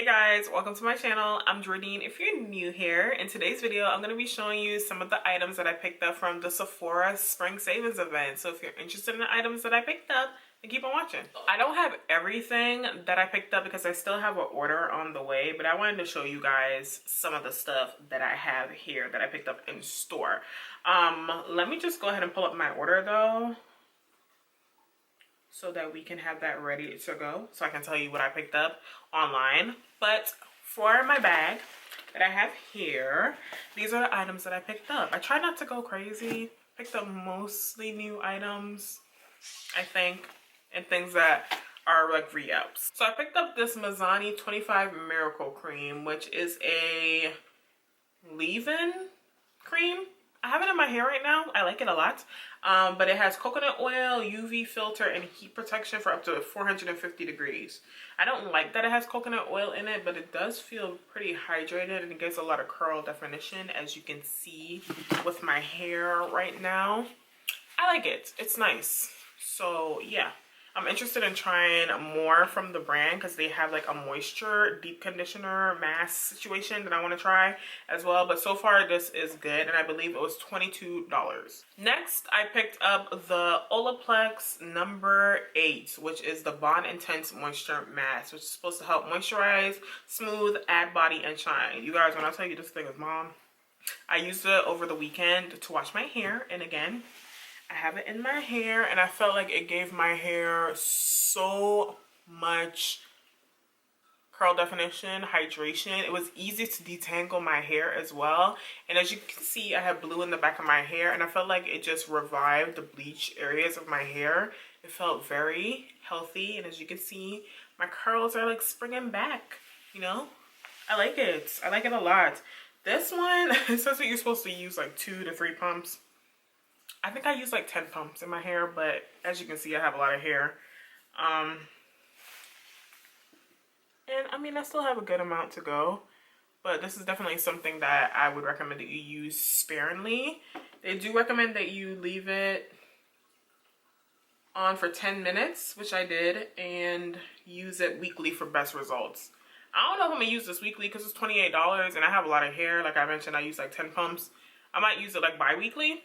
Hey guys, welcome to my channel. I'm Jordan if you're new here. In today's video, I'm going to be showing you some of the items that I picked up from the Sephora Spring Savings Event. So if you're interested in the items that I picked up, then keep on watching. I don't have everything that I picked up because I still have an order on the way, but I wanted to show you guys some of the stuff that I have here that I picked up in store. Let me just go ahead and pull up my order though, so that we can have that ready to go, so I can tell you what I picked up online. But for my bag that I have here, these are the items that I picked up. I try not to go crazy. Picked up mostly new items, I think, and things that are like re-ups. So I picked up this Mizani 25 Miracle Cream, which is a leave-in cream. I have it in my hair right now. I like it a lot. But it has coconut oil, UV filter, and heat protection for up to 450 degrees. I don't like that it has coconut oil in it, but it does feel pretty hydrated and it gives a lot of curl definition, as you can see with my hair right now. I like it. It's nice. So yeah, I'm interested in trying more from the brand because they have like a moisture deep conditioner mask situation that I want to try as well. But so far this is good, and I believe it was $22. Next, I picked up the Olaplex number 8, which is the Bond Intense Moisture Mask, which is supposed to help moisturize, smooth, add body, and shine. You guys, when I tell you this thing is bomb, I used it over the weekend to wash my hair, and again, I have it in my hair, and I felt like it gave my hair so much curl definition, hydration. It was easy to detangle my hair as well. And as you can see, I have blue in the back of my hair, and I felt like it just revived the bleach areas of my hair. It felt very healthy, and as you can see, my curls are like springing back, you know? I like it. I like it a lot. This one, it says that you're supposed to use like 2 to 3 pumps. I think I use like 10 pumps in my hair, but as you can see, I have a lot of hair. And I mean, I still have a good amount to go, but this is definitely something that I would recommend that you use sparingly. They do recommend that you leave it on for 10 minutes, which I did, and use it weekly for best results. I don't know if I'm gonna use this weekly because it's $28 and I have a lot of hair. Like I mentioned, I use like 10 pumps. I might use it like bi-weekly.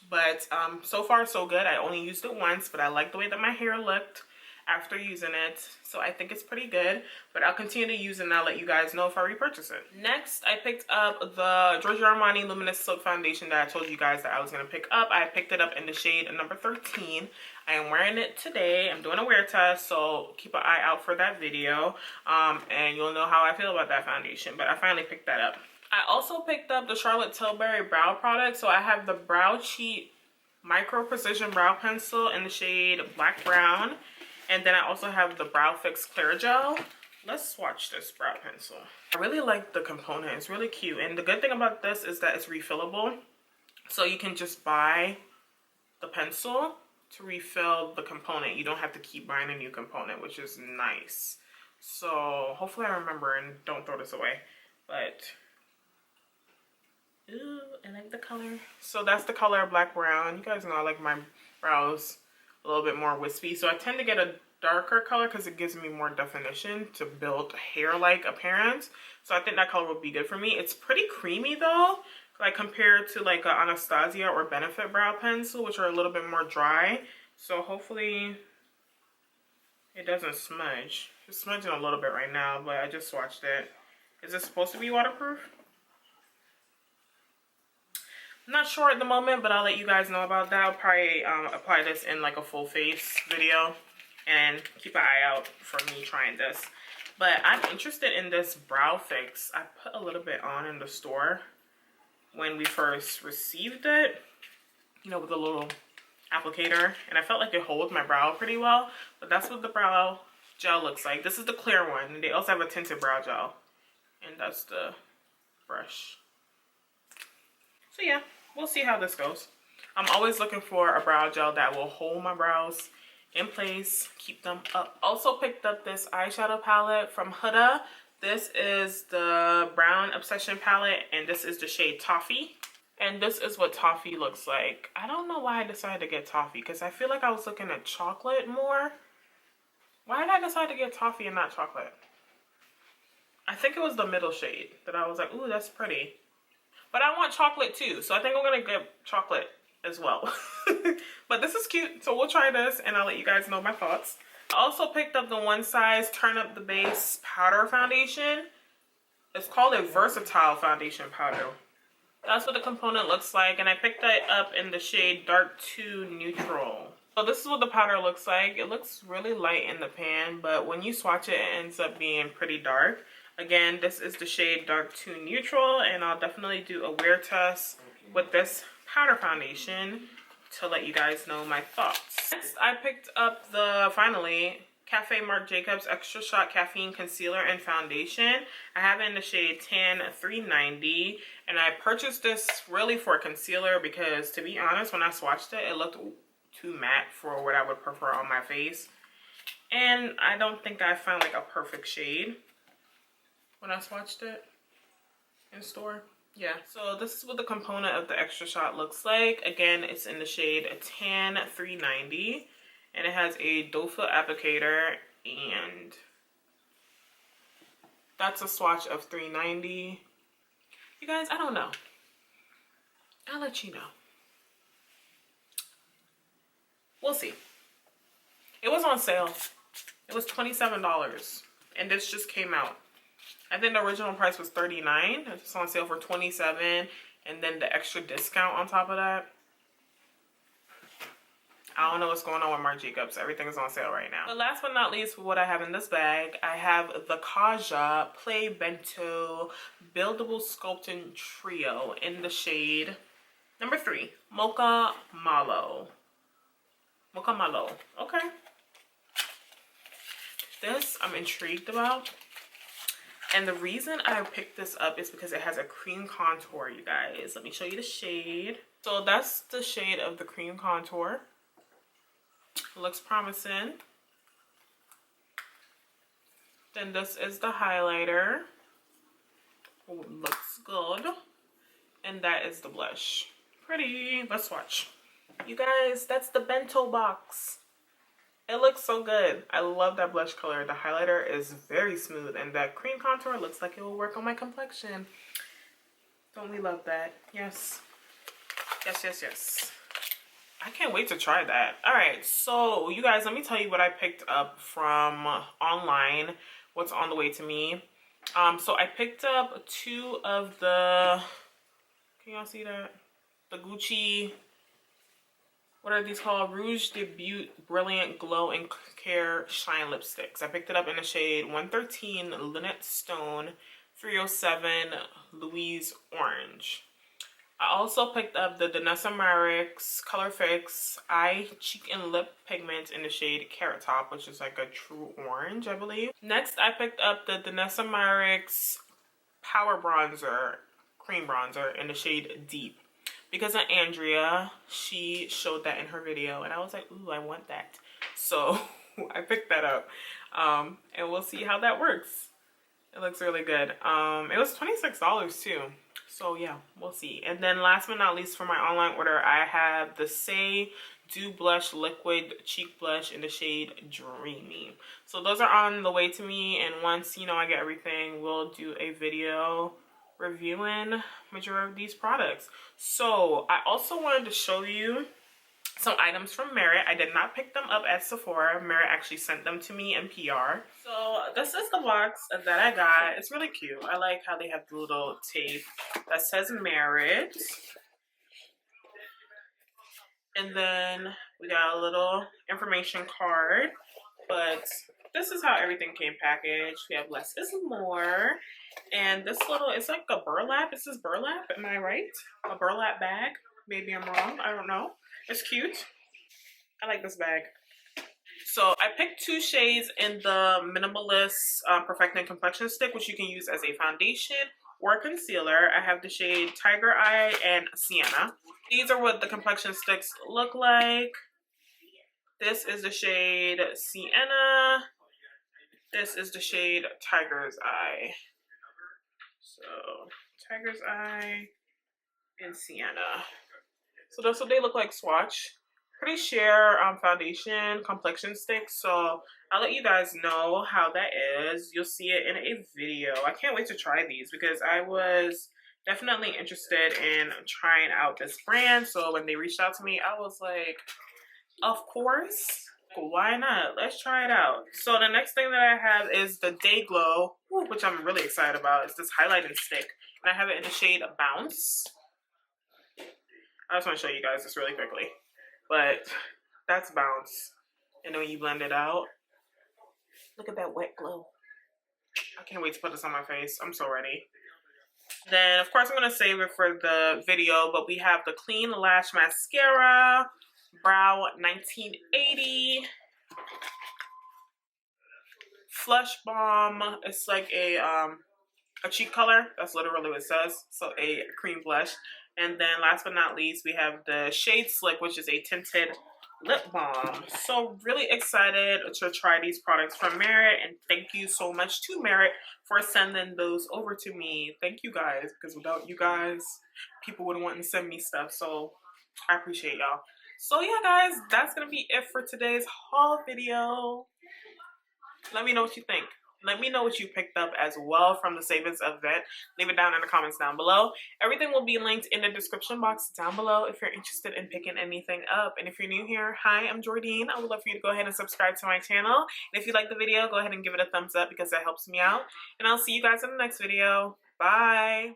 But so far so good. I only used it once, but I like the way that my hair looked after using it, so I think it's pretty good. But I'll continue to use it and I'll let you guys know if I repurchase it. Next, I picked up the Giorgio Armani Luminous Silk Foundation that I told you guys that I was going to pick up. I picked it up in the shade number 13. I am wearing it today. I'm doing a wear test, so keep an eye out for that video, and you'll know how I feel about that foundation. But I finally picked that up. I also picked up the Charlotte Tilbury brow product. So I have the Brow Cheat Micro Precision Brow Pencil in the shade Black Brown. And then I also have the Brow Fix Clear Gel. Let's swatch this brow pencil. I really like the component. It's really cute. And the good thing about this is that it's refillable. So you can just buy the pencil to refill the component. You don't have to keep buying a new component, which is nice. So hopefully I remember and don't throw this away. But ooh, I like the color. So that's the color Black Brown. You guys know I like my brows a little bit more wispy. So I tend to get a darker color because it gives me more definition to build hair-like appearance. So I think that color would be good for me. It's pretty creamy though, like compared to like a Anastasia or Benefit brow pencil, which are a little bit more dry. So hopefully it doesn't smudge. It's smudging a little bit right now, but I just swatched it. Is it supposed to be waterproof? I'm not sure at the moment, but I'll let you guys know about that. I'll probably apply this in like a full face video and keep an eye out for me trying this. But I'm interested in this brow fix. I put a little bit on in the store when we first received it, you know, with a little applicator, and I felt like it holds my brow pretty well. But that's what the brow gel looks like. This is the clear one, and they also have a tinted brow gel, and that's the brush. So yeah, we'll see how this goes. I'm always looking for a brow gel that will hold my brows in place, keep them up. Also picked up this eyeshadow palette from Huda. This is the Brown Obsession palette, and this is the shade Toffee. And this is what Toffee looks like. I don't know why I decided to get Toffee, because I feel like I was looking at chocolate more. Why did I decide to get Toffee and not chocolate? I think it was the middle shade that I was like, ooh, that's pretty. But I want chocolate too, so I think I'm gonna get chocolate as well. But this is cute, so we'll try this and I'll let you guys know my thoughts. I also picked up the One Size Turn Up the Base Powder Foundation. It's called a Versatile Foundation Powder. That's what the component looks like, and I picked that up in the shade Dark 2 Neutral. So this is what the powder looks like. It looks really light in the pan, but when you swatch it, it ends up being pretty dark. Again, this is the shade Dark 2 Neutral, and I'll definitely do a wear test with this powder foundation to let you guys know my thoughts. Next, I picked up the, finally, Cafe Marc Jacobs Extra Shot Caffeine Concealer and Foundation. I have it in the shade Tan 390, and I purchased this really for concealer because, to be honest, when I swatched it, it looked too matte for what I would prefer on my face. And I don't think I found like a perfect shade when I swatched it in store. Yeah, so this is what the component of the Extra Shot looks like. Again, it's in the shade Tan 390. And it has a doe foot applicator, and that's a swatch of 390. You guys, I don't know. I'll let you know. We'll see. It was on sale. It was $27, and this just came out. I think the original price was $39. It's on sale for $27, and then the extra discount on top of that. I don't know what's going on with Marc Jacobs. Everything is on sale right now. But last but not least, what I have in this bag, I have the Kaja Play Bento Buildable Sculpting Trio in the shade number 3, Mocha Malo. Mocha Malo. Okay. This I'm intrigued about. And the reason I picked this up is because it has a cream contour, you guys. Let me show you the shade. So that's the shade of the cream contour. Looks promising. Then this is the highlighter. Oh, looks good. And that is the blush. Pretty. Let's swatch. You guys, that's the Bento box. It looks so good. I love that blush color. The highlighter is very smooth, and that cream contour looks like it will work on my complexion. Don't we love that? Yes. Yes, yes, yes. I can't wait to try that. All right, so you guys, let me tell you what I picked up from online, what's on the way to me. So I picked up 2 of the, can y'all see that? The Gucci, what are these called? Rouge de Butte Brilliant Glow and Care Shine Lipsticks. I picked it up in the shade 113 Lynette Stone, 307 Louise Orange. I also picked up the Danessa Myrics Color Fix Eye, Cheek, and Lip Pigment in the shade Carrot Top, which is like a true orange, I believe. Next, I picked up the Danessa Myrics Power Bronzer, Cream Bronzer in the shade Deep. Because of Andrea, she showed that in her video, and I was like, ooh, I want that. So I picked that up, and we'll see how that works. It looks really good. It was $26 too. So yeah, we'll see. And then last but not least, for my online order, I have the Saie Dew Blush Liquid Cheek Blush in the shade Dreamy. So those are on the way to me, and once, you know, I get everything, we'll do a video reviewing majority of these products. So I also wanted to show you some items from Merit. I did not pick them up at Sephora. Merit actually sent them to me in PR. So this is the box that I got. It's really cute. I like how they have the little tape that says Merit. And then we got a little information card. But this is how everything came packaged. We have less is more. And this little, it's like a burlap. It says burlap, am I right? A burlap bag. Maybe I'm wrong. I don't know. It's cute. I like this bag. So I picked 2 shades in the Minimalist Perfecting Complexion Stick, which you can use as a foundation or concealer. I have the shade Tiger Eye and Sienna. These are what the complexion sticks look like. This is the shade Sienna. This is the shade Tiger's Eye. So Tiger's Eye and Sienna. So that's what they look like swatch. pretty sheer foundation complexion stick, so I'll let you guys know how that is. You'll see it in a video. I can't wait to try these because I was definitely interested in trying out this brand, so when they reached out to me, I was like, of course, why not? Let's try it out. So the next thing that I have is the Day Glow, which I'm really excited about. It's this highlighting stick, and I have it in the shade Bounce. I just want to show you guys this really quickly. But that's Bounce. And then when you blend it out, look at that wet glow. I can't wait to put this on my face. I'm so ready. Then, of course, I'm going to save it for the video, but we have the Clean Lash Mascara, Brow 1980, Flush Balm. It's like a cheek color. That's literally what it says. So a cream blush. And then last but not least, we have the Shade Slick, which is a tinted lip balm. So really excited to try these products from Merit, and thank you so much to Merit for sending those over to me. Thank you guys, because without you guys, people wouldn't want to send me stuff. So I appreciate y'all. So yeah, guys, that's gonna be it for today's haul video. Let me know what you think. Let me know what you picked up as well from the Savings Event. Leave it down in the comments down below. Everything will be linked in the description box down below if you're interested in picking anything up. And if you're new here, hi, I'm Jordine. I would love for you to go ahead and subscribe to my channel. And if you like the video, go ahead and give it a thumbs up because that helps me out. And I'll see you guys in the next video. Bye.